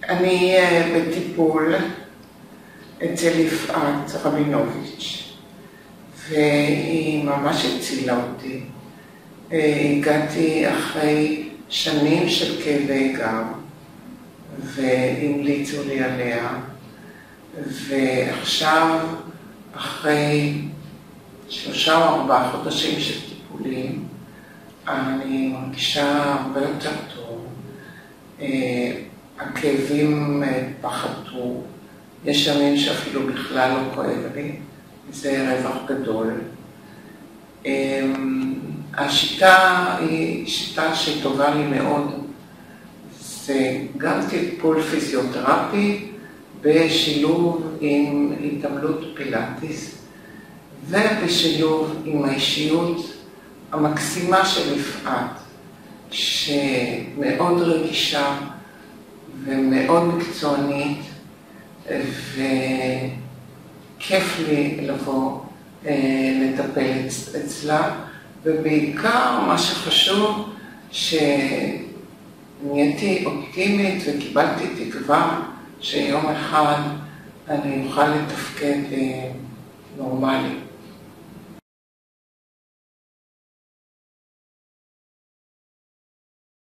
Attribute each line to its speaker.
Speaker 1: אני בטיפול אצל יפעת רבינוביץ', והיא ממש הצילה אותי. הגעתי אחרי שנים של כאבי גב, והמליצו לי עליה, ועכשיו, אחרי 3 או 4 חודשים של טיפולים, אני מרגישה הרבה יותר טוב. הכאבים פחתו, יש ימים שאפילו בכלל לא כואב לי, זה רווח גדול. השיטה היא שיטה שטובה לי מאוד, זה גם טיפול פיזיותרפי בשילוב עם התעמלות פילאטיס, ובשילוב עם האישיות המקסימה של יפעת, שמאוד רגישה ומאוד מקצוענית, וכיף לי לבוא לטפל אצלה, ובעיקר מה שחשוב שנהייתי אופטימית וקיבלתי תקווה שיום אחד אני אוכל לתפקד נורמלי.